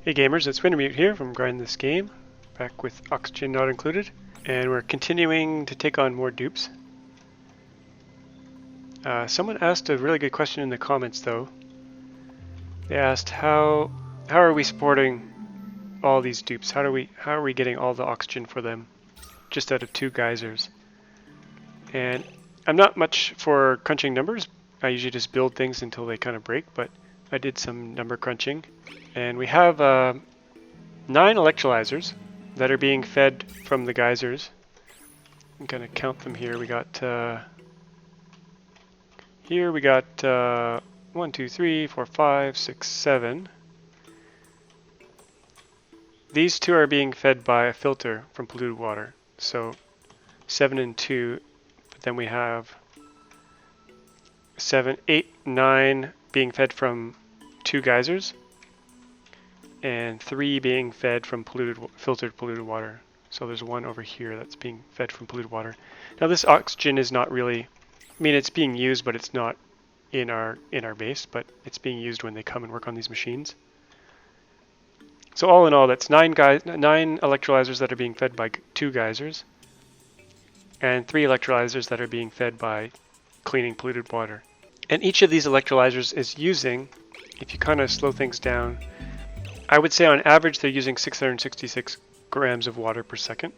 Hey gamers, it's Wintermute here from Grind This Game, back with oxygen not included, and we're continuing to take on more dupes. Someone asked a really good question in the comments though. They asked how are we supporting all these dupes? How are we getting all the oxygen for them just out of 2 geysers? And I'm not much for crunching numbers. I usually just build things until they kind of break, but I did some number crunching. And we have 9 electrolyzers that are being fed from the geysers. I'm going to count them here. We got 1, 2, 3, 4, 5, 6, 7. These 2 are being fed by a filter from polluted water. So 7 and 2, but then we have 7, 8, 9 being fed from 2 geysers, and 3 being fed from filtered polluted water. So there's 1 over here that's being fed from polluted water. Now this oxygen is not really, I mean it's being used, but it's not in our base, but it's being used when they come and work on these machines. So all in all, that's 9 electrolyzers that are being fed by 2 geysers, and 3 electrolyzers that are being fed by cleaning polluted water. And each of these electrolyzers is using, if you kind of slow things down, I would say on average they're using 666 grams of water per second.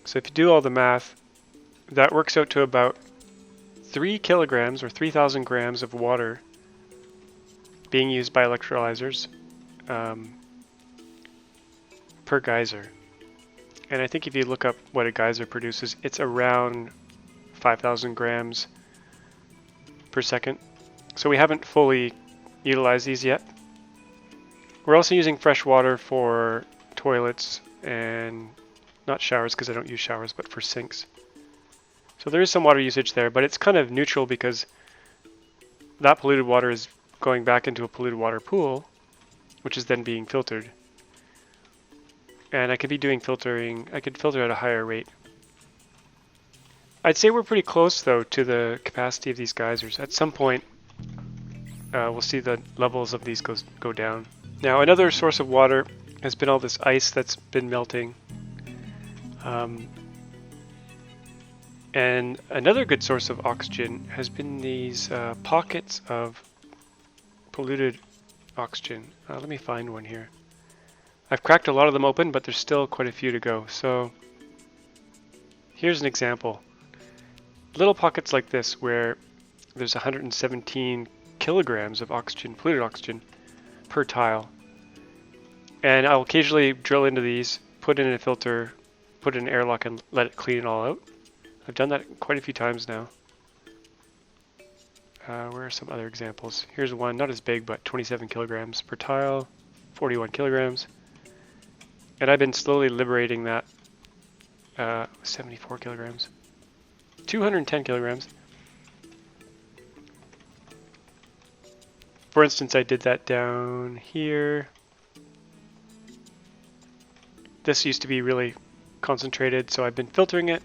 So if you do all the math, that works out to about 3 kilograms or 3,000 grams of water being used by electrolyzers per geyser. And I think if you look up what a geyser produces, it's around 5,000 grams per second. So we haven't fully utilized these yet. We're also using fresh water for toilets and not showers because I don't use showers, but for sinks. So there is some water usage there, but it's kind of neutral because that polluted water is going back into a polluted water pool, which is then being filtered. And I could be doing filtering, I could filter at a higher rate. I'd say we're pretty close though to the capacity of these geysers. At some point, we'll see the levels of these go down. Now another source of water has been all this ice that's been melting. And another good source of oxygen has been these pockets of polluted oxygen. Let me find one here. I've cracked a lot of them open, but there's still quite a few to go. So here's an example. Little pockets like this where there's 117 kilograms of oxygen, polluted oxygen, per tile. And I'll occasionally drill into these, put in a filter, put in an airlock, and let it clean it all out. I've done that quite a few times now. Where are some other examples? Here's one, not as big, but 27 kilograms per tile, 41 kilograms. And I've been slowly liberating that, 74 kilograms, 210 kilograms. For instance, I did that down here. This used to be really concentrated, so I've been filtering it,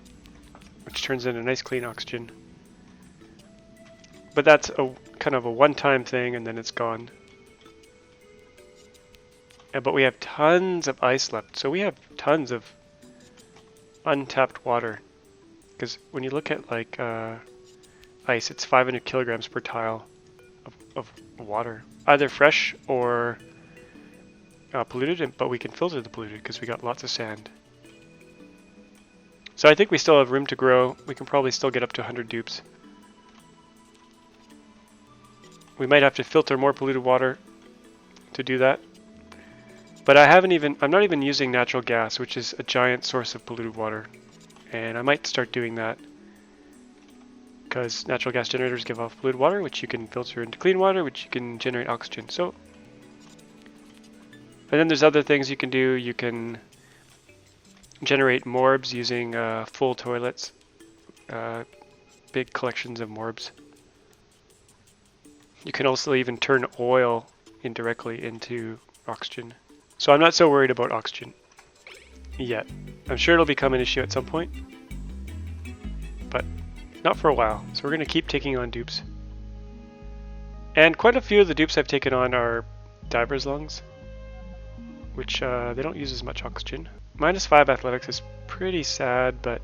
which turns in a nice clean oxygen. But that's a kind of a one-time thing, and then it's gone. But we have tons of ice left, so we have tons of untapped water. Because when you look at like ice, it's 500 kilograms per tile of water, either fresh or polluted, but we can filter the polluted because we got lots of sand. So I think we still have room to grow. We can probably still get up to 100 dupes. We might have to filter more polluted water to do that. But I'm not even using natural gas, which is a giant source of polluted water. And I might start doing that because natural gas generators give off polluted water, which you can filter into clean water, which you can generate oxygen. So, and then there's other things you can do. You can generate morbs using full toilets, big collections of morbs. You can also even turn oil indirectly into oxygen. So I'm not so worried about oxygen yet. I'm sure it'll become an issue at some point, but not for a while. So we're going to keep taking on dupes. And quite a few of the dupes I've taken on are divers lungs. which they don't use as much oxygen. -5 athletics is pretty sad, but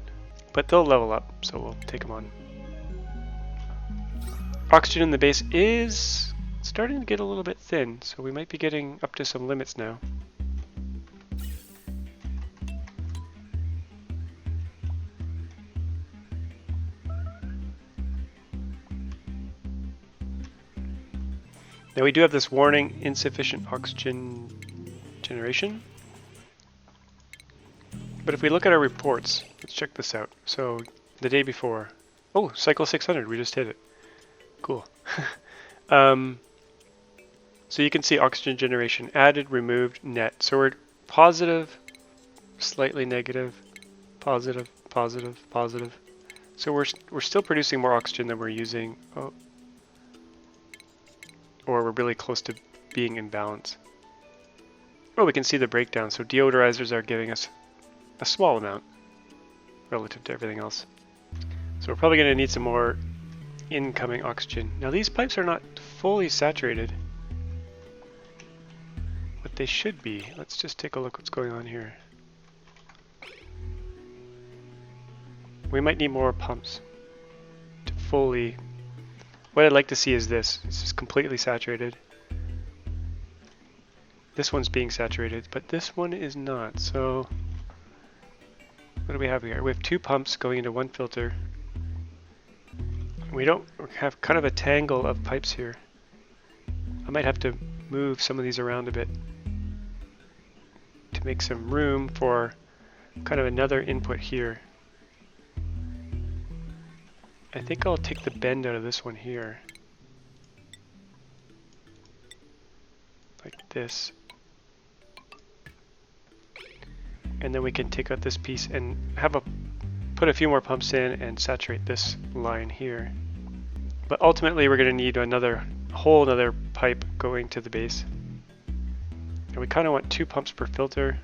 they'll level up, so we'll take them on. Oxygen in the base is starting to get a little bit thin, so we might be getting up to some limits now. Now we do have this warning, insufficient oxygen generation. But if we look at our reports, let's check this out. So the day before, oh, cycle 600, we just hit it. Cool. So you can see oxygen generation added, removed, net. So we're positive, slightly negative, positive, positive, positive. So we're still producing more oxygen than we're using. Oh. Or we're really close to being in balance. Oh, we can see the breakdown. So deodorizers are giving us a small amount relative to everything else. So we're probably going to need some more incoming oxygen. Now these pipes are not fully saturated, but they should be. Let's just take a look what's going on here. We might need more pumps to fully... What I'd like to see is this. This is completely saturated. This one's being saturated, but this one is not. So what do we have here? We have 2 pumps going into 1 filter. We have kind of a tangle of pipes here. I might have to move some of these around a bit to make some room for kind of another input here. I think I'll take the bend out of this one here. Like this. And then we can take out this piece and put a few more pumps in and saturate this line here. But ultimately we're going to need a whole other pipe going to the base. And we kind of want 2 pumps per filter.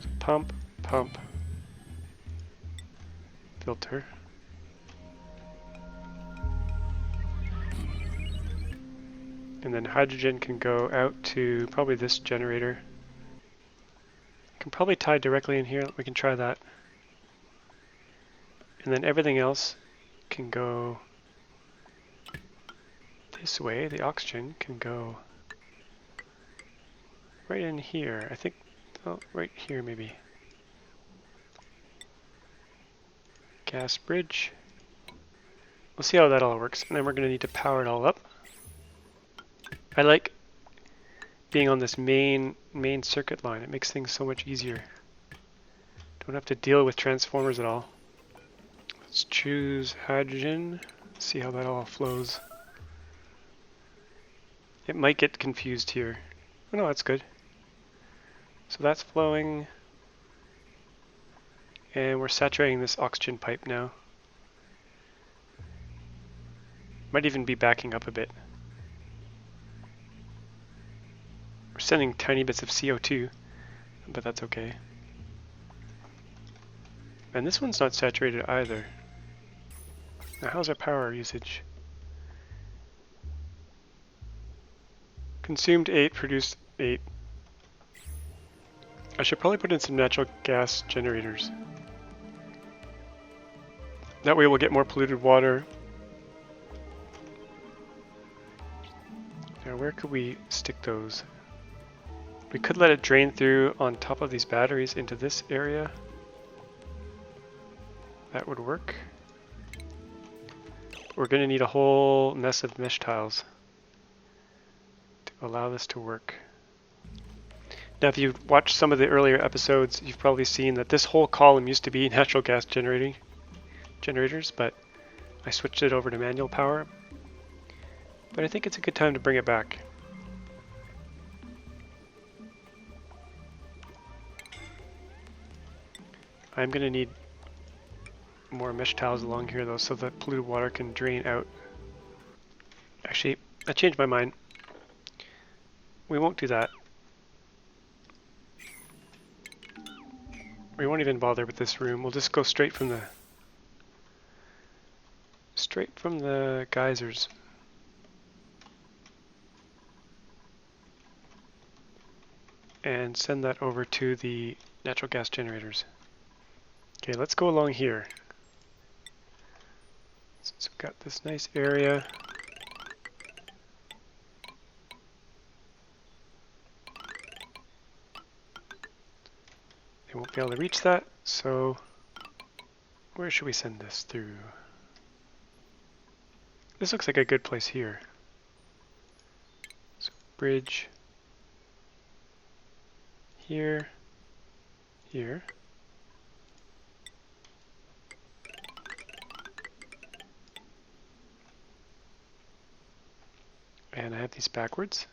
So pump, pump, filter. And then hydrogen can go out to probably this generator. Can probably tie directly in here. We can try that. And then everything else can go this way. The oxygen can go right in here. I think, oh, right here maybe. Gas bridge. We'll see how that all works. And then we're going to need to power it all up. I like being on this main circuit line. It makes things so much easier. Don't have to deal with transformers at all. Let's choose hydrogen. See how that all flows. It might get confused here. Oh no, that's good. So that's flowing. And we're saturating this oxygen pipe now. Might even be backing up a bit. We're sending tiny bits of CO2, but that's okay. And this one's not saturated either. Now how's our power usage? Consumed 8, produced 8. I should probably put in some natural gas generators. That way we'll get more polluted water. Now where could we stick those? We could let it drain through on top of these batteries into this area. That would work. We're going to need a whole mess of mesh tiles to allow this to work. Now if you've watched some of the earlier episodes, you've probably seen that this whole column used to be natural gas generators, but I switched it over to manual power. But I think it's a good time to bring it back. I'm going to need more mesh tiles along here though, so that polluted water can drain out. Actually, I changed my mind. We won't do that. We won't even bother with this room. We'll just go straight from the geysers. and send that over to the natural gas generators. Okay, let's go along here. Since we've got this nice area. They won't be able to reach that, so where should we send this through? This looks like a good place here. So bridge here, here. And I have these backwards.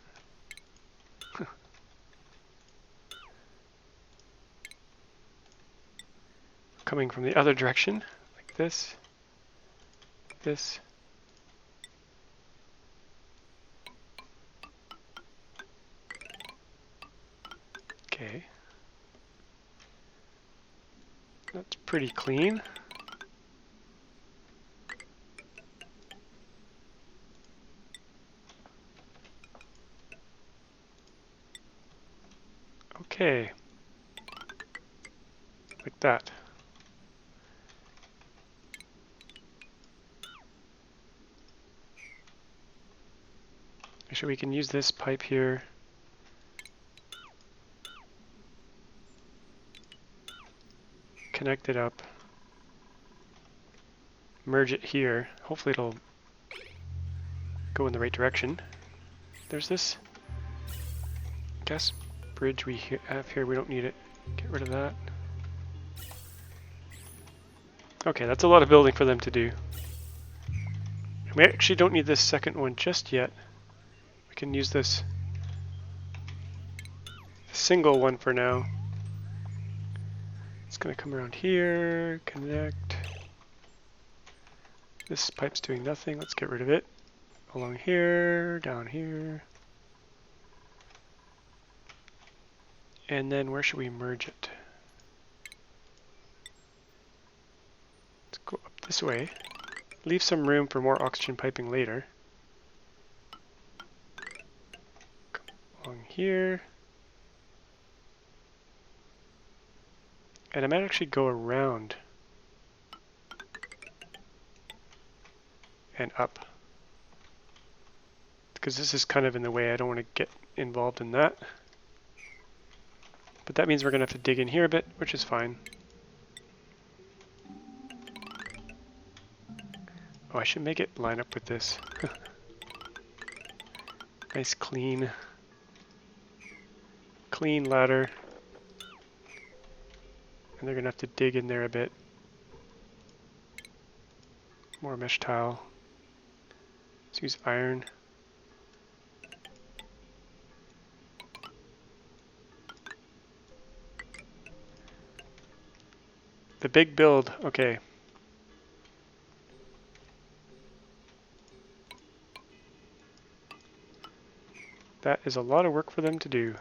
Coming from the other direction, like this, this. Okay. That's pretty clean. Okay. Like that. Actually, we can use this pipe here. Connect it up. Merge it here. Hopefully it'll go in the right direction. There's this gas bridge we have here. We don't need it. Get rid of that. Okay, that's a lot of building for them to do. We actually don't need this second one just yet. We can use this single one for now. It's going to come around here, connect. This pipe's doing nothing. Let's get rid of it. Along here, down here. And then where should we merge it? Let's go up this way. Leave some room for more oxygen piping later. Come along here. And I might actually go around and up. Because this is kind of in the way. I don't want to get involved in that. But that means we're going to have to dig in here a bit, which is fine. Oh, I should make it line up with this. Nice clean ladder. And they're going to have to dig in there a bit. More mesh tile. Let's use iron. The big build, okay. That is a lot of work for them to do.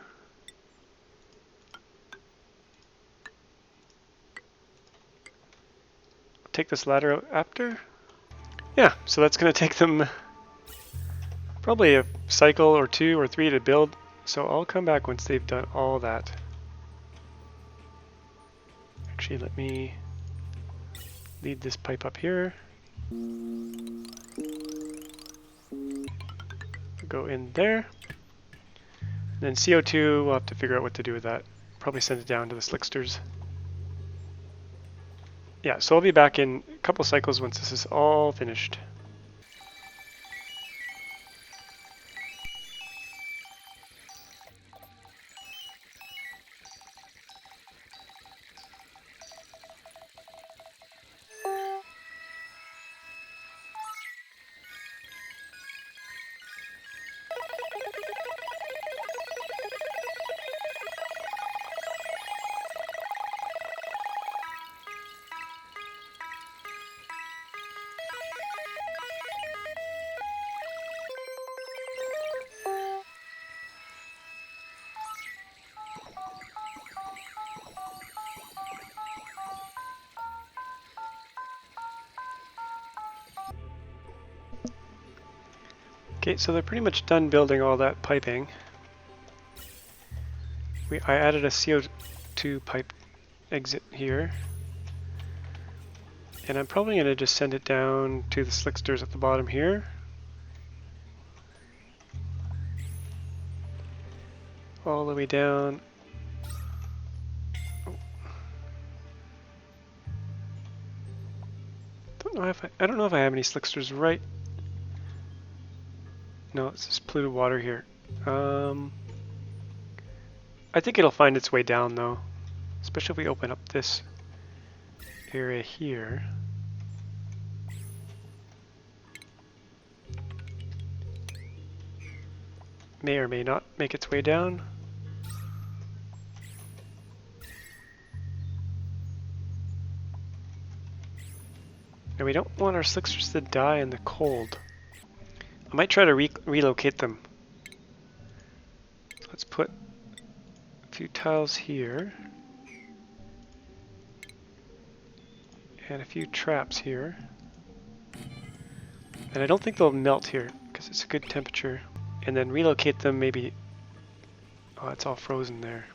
Take this ladder out after. Yeah, so that's going to take them probably a cycle or 2 or 3 to build. So I'll come back once they've done all that. Actually, let me lead this pipe up here. Go in there. And then CO2, we'll have to figure out what to do with that. Probably send it down to the slicksters. Yeah, so I'll be back in a couple cycles once this is all finished. Okay, so they're pretty much done building all that piping. I added a CO2 pipe exit here. And I'm probably going to just send it down to the slicksters at the bottom here. All the way down. Oh. I don't know if I have any slicksters right. No, it's just polluted water here. I think it'll find its way down though, especially if we open up this area here. May or may not make its way down. And we don't want our slicksters to die in the cold. I might try to relocate them. Let's put a few tiles here. And a few traps here. And I don't think they'll melt here because it's a good temperature. And then relocate them maybe... Oh, it's all frozen there.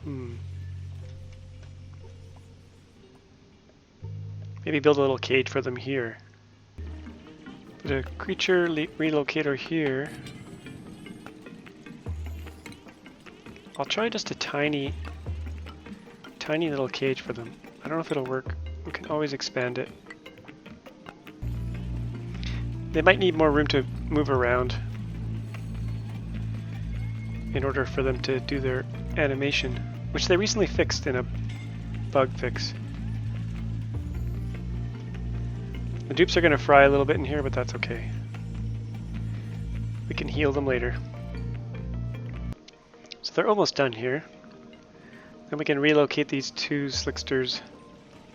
Maybe build a little cage for them here. Put a creature relocator here. I'll try just a tiny little cage for them. I don't know if it'll work. We can always expand it. They might need more room to move around in order for them to do their animation, which they recently fixed in a bug fix. The dupes are going to fry a little bit in here, but that's okay. We can heal them later. So they're almost done here. Then we can relocate these two slicksters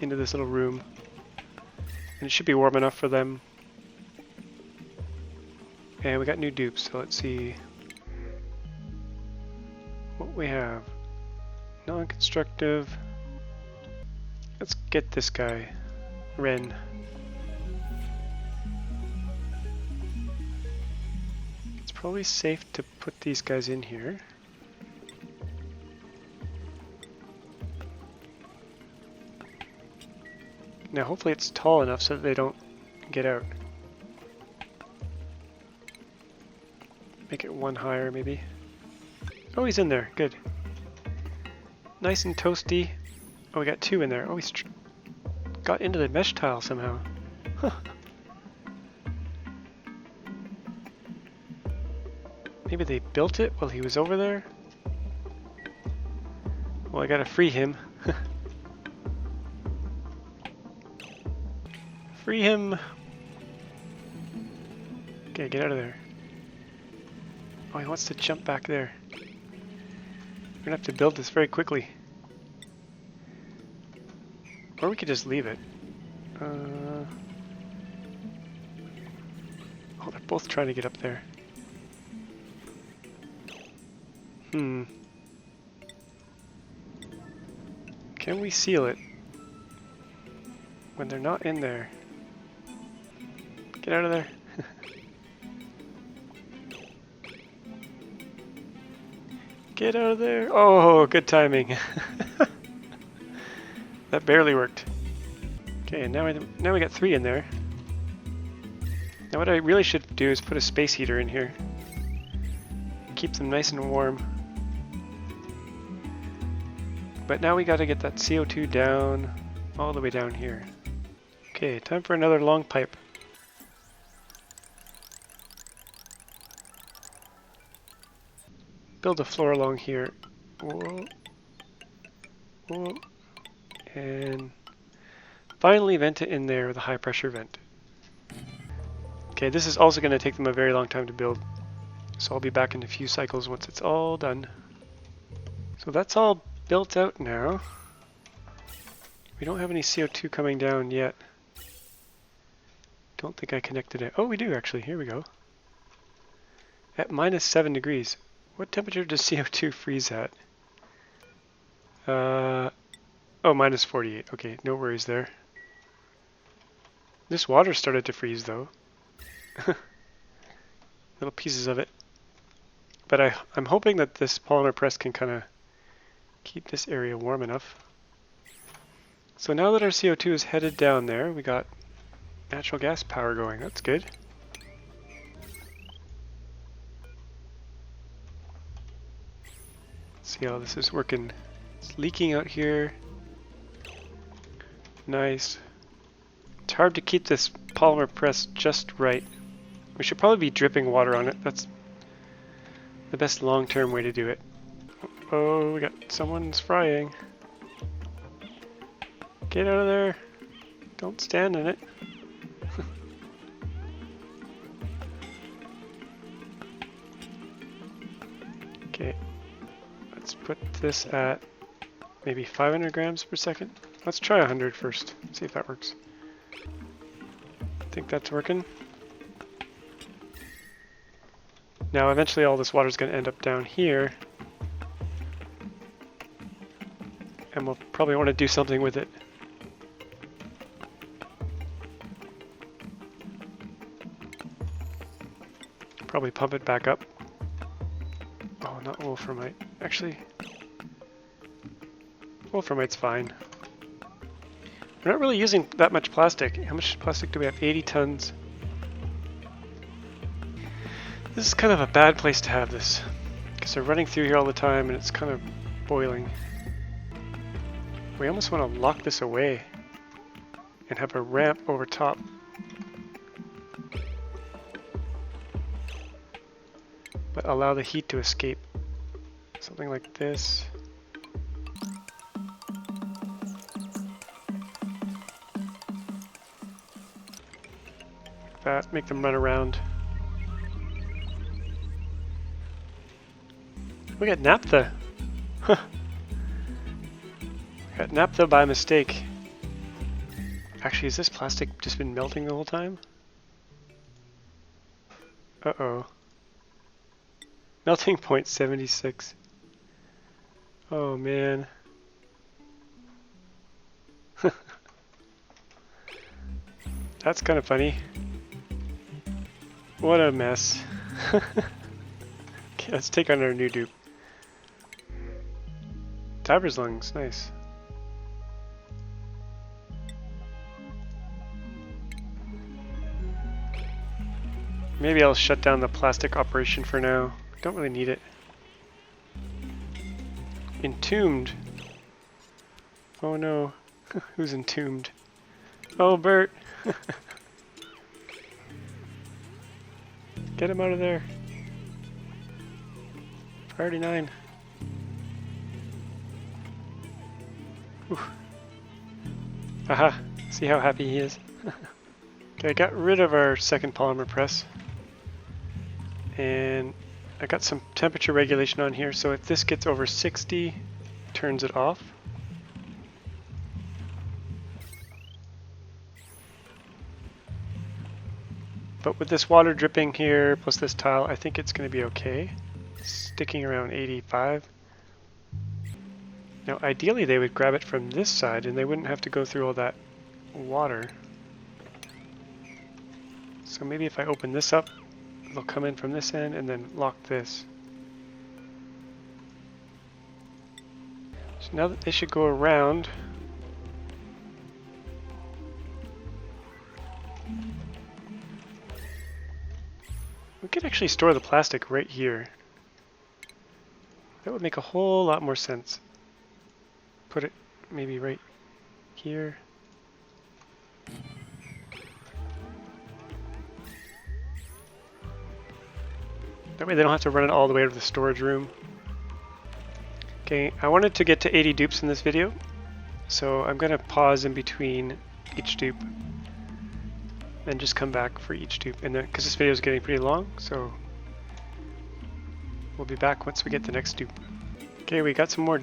into this little room. And it should be warm enough for them. And we got new dupes, so let's see what we have. Non-constructive. Let's get this guy, Ren. It's probably safe to put these guys in here. Now hopefully it's tall enough so that they don't get out. Make it one higher maybe. Oh, he's in there. Good. Nice and toasty. Oh, we got two in there. Oh, he's got into the mesh tile somehow. Huh. Maybe they built it while he was over there? Well, I gotta free him. Free him! Okay, get out of there. Oh, he wants to jump back there. We're gonna have to build this very quickly. Or we could just leave it. Oh, they're both trying to get up there. Can we seal it when they're not in there? Get out of there. Get out of there. Oh, good timing. That barely worked. Okay, and now we got three in there. Now what I really should do is put a space heater in here. Keep them nice and warm. But now we gotta get that CO2 down, all the way down here. Okay, time for another long pipe. Build a floor along here. Whoa. Whoa. And finally vent it in there with a high pressure vent. Okay, this is also going to take them a very long time to build. So I'll be back in a few cycles once it's all done. So that's all built out now. We don't have any CO2 coming down yet. Don't think I connected it. Oh, we do actually. Here we go. At -7 degrees. What temperature does CO2 freeze at? Oh, -48. Okay, no worries there. This water started to freeze though. Little pieces of it. But I'm hoping that this polymer press can kind of keep this area warm enough. So now that our CO2 is headed down there, we got natural gas power going. That's good. Let's see how this is working. It's leaking out here. Nice. It's hard to keep this polymer press just right. We should probably be dripping water on it. That's the best long-term way to do it. Oh, we got someone's frying. Get out of there. Don't stand in it. Okay. Let's put this at maybe 500 grams per second. Let's try 100 first. See if that works. I think that's working. Now eventually all this water is going to end up down here. And we'll probably want to do something with it. Probably pump it back up. Oh, not wolframite. Actually, wolframite's fine. We're not really using that much plastic. How much plastic do we have? 80 tons. This is kind of a bad place to have this, because they're running through here all the time and it's kind of boiling. We almost want to lock this away and have a ramp over top. But allow the heat to escape. Something like this. Like that, make them run around. We got naphtha. Huh. Got naphtha by mistake. Actually, has this plastic just been melting the whole time? Uh-oh. Melting point 76. Oh man. That's kind of funny. What a mess. Okay, let's take on our new dupe. Tiber's lungs, nice. Maybe I'll shut down the plastic operation for now. Don't really need it. Entombed. Oh no. Who's entombed? Oh, Bert. Get him out of there. Priority 9. Whew. Aha. See how happy he is? Okay, I got rid of our second polymer press. And I got some temperature regulation on here, so if this gets over 60, it turns it off. But with this water dripping here, plus this tile, I think it's going to be okay. Sticking around 85. Now ideally they would grab it from this side and they wouldn't have to go through all that water. So maybe if I open this up, they'll come in from this end and then lock this. So now that they should go around. We could actually store the plastic right here. That would make a whole lot more sense. Put it maybe right here. That way they don't have to run it all the way to the storage room. Okay, I wanted to get to 80 dupes in this video, so I'm going to pause in between each dupe and just come back for each dupe. And then, because this video is getting pretty long, so we'll be back once we get the next dupe. Okay, we got some more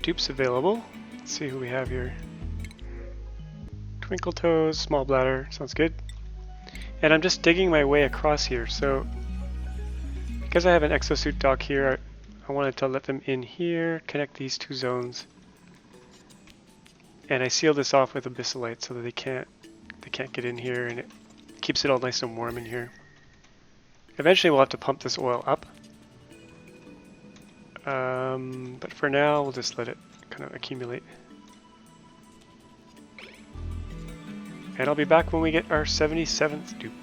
dupes available. Let's see who we have here. Twinkle toes, small bladder, sounds good. And I'm just digging my way across here, so because I have an exosuit dock here, I wanted to let them in here, connect these two zones, and I sealed this off with abyssalite so that they can't get in here, and it keeps it all nice and warm in here. Eventually we'll have to pump this oil up. But for now, we'll just let it kind of accumulate. And I'll be back when we get our 77th dupe.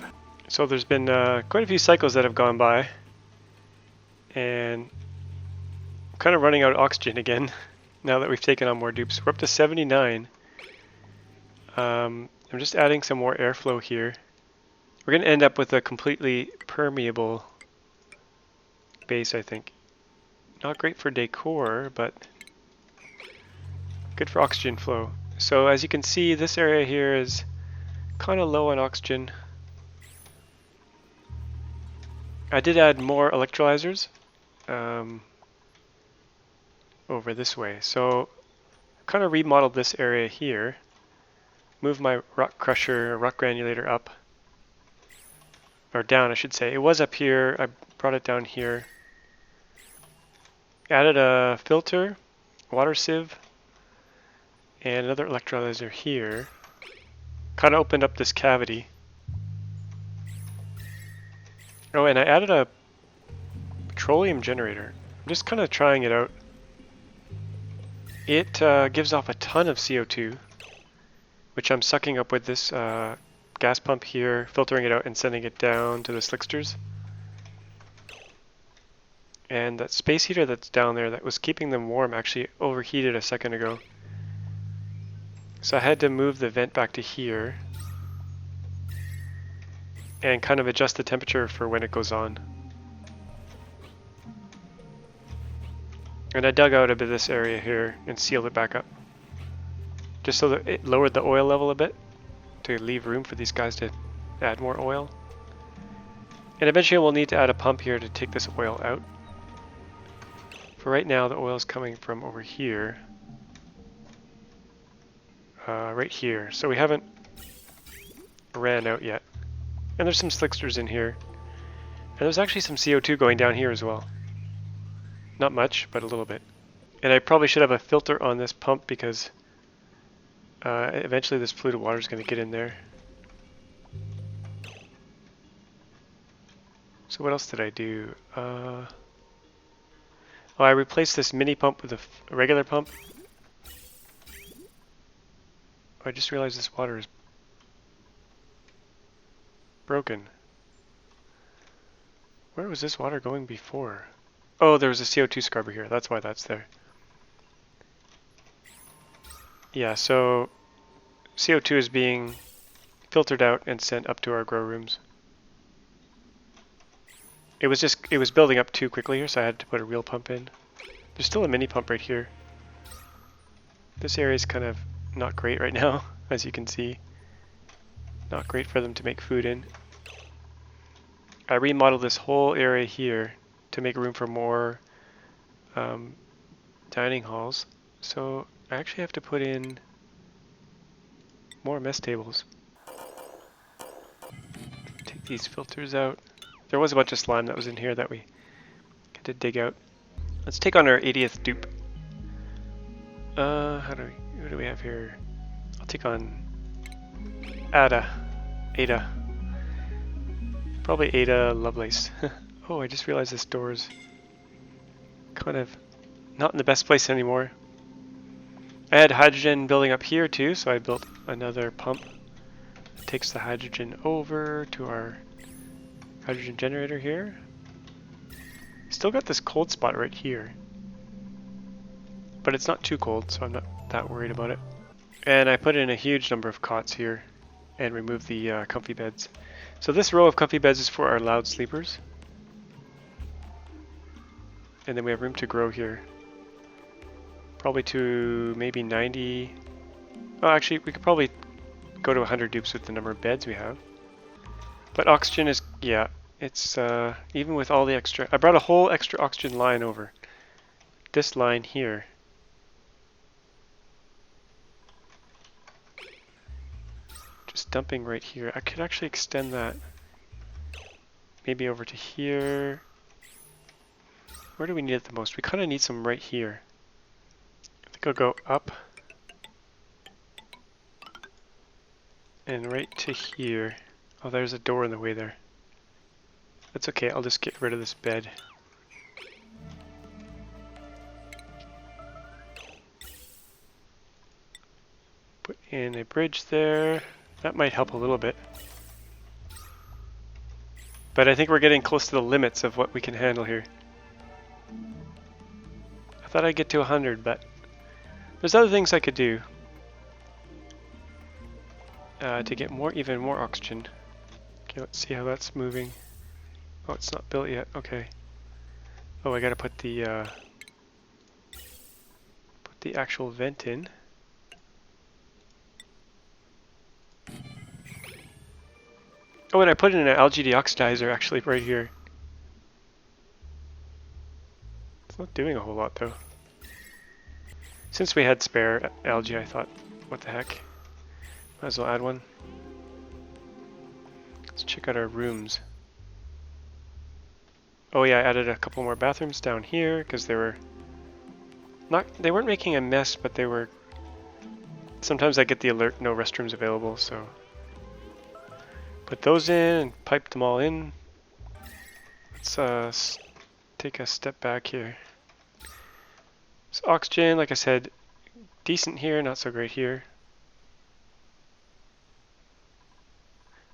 So there's been quite a few cycles that have gone by, and I'm kind of running out of oxygen again now that we've taken on more dupes. We're up to 79. I'm just adding some more airflow here. We're going to end up with a completely permeable base, I think. Not great for decor, but good for oxygen flow. So as you can see, this area here is kind of low on oxygen. I did add more electrolyzers over this way. So I kind of remodeled this area here. Moved my rock crusher, rock granulator up. Or down, I should say. It was up here. I brought it down here. Added a filter, water sieve, and another electrolyzer here. Kind of opened up this cavity. Oh, and I added a petroleum generator. I'm just kind of trying it out. It gives off a ton of CO2, which I'm sucking up with this gas pump here, filtering it out and sending it down to the slicksters. And that space heater that's down there that was keeping them warm actually overheated a second ago. So I had to move the vent back to here and kind of adjust the temperature for when it goes on. And I dug out a bit of this area here and sealed it back up, just so that it lowered the oil level a bit to leave room for these guys to add more oil. And eventually we'll need to add a pump here to take this oil out. For right now, the oil is coming from over here, right here. So we haven't ran out yet. And there's some slicksters in here. And there's actually some CO2 going down here as well. Not much, but a little bit. And I probably should have a filter on this pump because eventually this polluted water is going to get in there. So what else did I do? Oh, I replaced this mini pump with a regular pump. Oh, I just realized this water is broken. Where was this water going before? Oh, there was a CO2 scrubber here. That's why that's there. Yeah, so CO2 is being filtered out and sent up to our grow rooms. It was building up too quickly here, so I had to put a real pump in. There's still a mini pump right here. This area is kind of not great right now, as you can see. Not great for them to make food in. I remodeled this whole area here to make room for more dining halls. So I actually have to put in more mess tables. Take these filters out. There was a bunch of slime that was in here that we had to dig out. Let's take on our 80th dupe. What do we have here? I'll take on Ada. Probably Ada Lovelace. Oh, I just realized this door's kind of not in the best place anymore. I had hydrogen building up here too, so I built another pump that takes the hydrogen over to our hydrogen generator here. Still got this cold spot right here, but it's not too cold, so I'm not that worried about it. And I put in a huge number of cots here and removed the comfy beds. So this row of comfy beds is for our loud sleepers. And then we have room to grow here. Probably to maybe 90. Oh, actually, we could probably go to 100 dupes with the number of beds we have. But oxygen is, yeah, it's even with all the extra. I brought a whole extra oxygen line over. This line here. Just dumping right here. I could actually extend that maybe over to here. Where do we need it the most? We kind of need some right here. I think I'll go up and right to here. Oh, there's a door in the way there. That's okay, I'll just get rid of this bed. Put in a bridge there. That might help a little bit. But I think we're getting close to the limits of what we can handle here. I thought I'd get to 100, but there's other things I could do to get even more oxygen. Okay, let's see how that's moving. Oh, it's not built yet. Okay. Oh, I gotta put the actual vent in. Oh, and I put in an algae deoxidizer actually right here. It's not doing a whole lot though. Since we had spare algae, I thought, what the heck? Might as well add one. Let's check out our rooms. Oh yeah, I added a couple more bathrooms down here because they weren't making a mess, but they were. Sometimes I get the alert, no restrooms available, so put those in and piped them all in. Let's take a step back here. So oxygen, like I said, decent here, not so great here.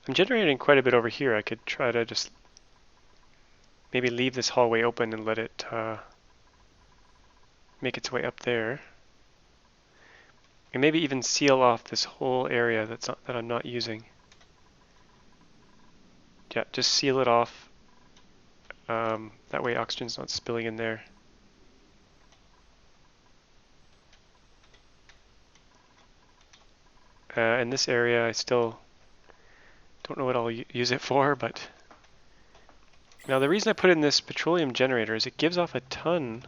I'm generating quite a bit over here. I could try to just maybe leave this hallway open and let it make its way up there. And maybe even seal off this whole area that I'm not using. Yeah, just seal it off. That way oxygen's not spilling in there. In this area, I still don't know what I'll use it for, but now the reason I put in this petroleum generator is it gives off a ton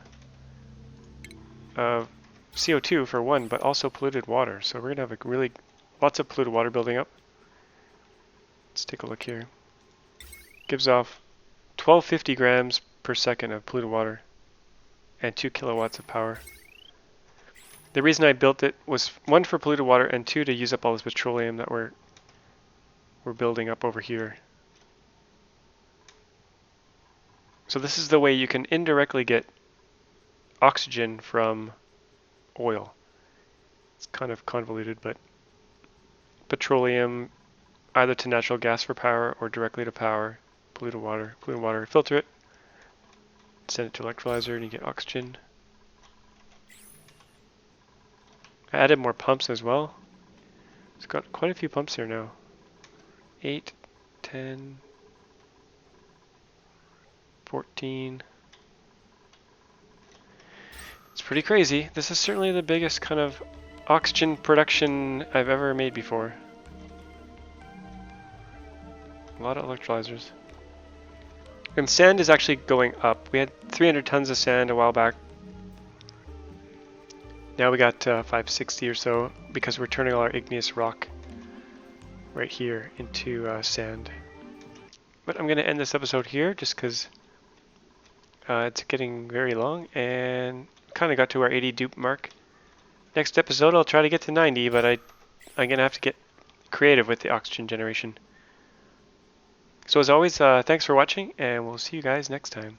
of CO2 for one, but also polluted water. So we're gonna have lots of polluted water building up. Let's take a look here. Gives off 1250 grams per second of polluted water and 2 kilowatts of power. The reason I built it was one for polluted water and two to use up all this petroleum that we're building up over here. So this is the way you can indirectly get oxygen from oil. It's kind of convoluted, but petroleum either to natural gas for power or directly to power polluted water, filter it, send it to electrolyzer, and you get oxygen. I added more pumps as well. It's got quite a few pumps here now. 8, 10, 14. It's pretty crazy. This is certainly the biggest kind of oxygen production I've ever made before. A lot of electrolyzers. And sand is actually going up. We had 300 tons of sand a while back. Now we got 560 or so because we're turning all our igneous rock right here into sand. But I'm going to end this episode here just because it's getting very long and kind of got to our 80 dupe mark. Next episode I'll try to get to 90, but I'm going to have to get creative with the oxygen generation. So as always, thanks for watching, and we'll see you guys next time.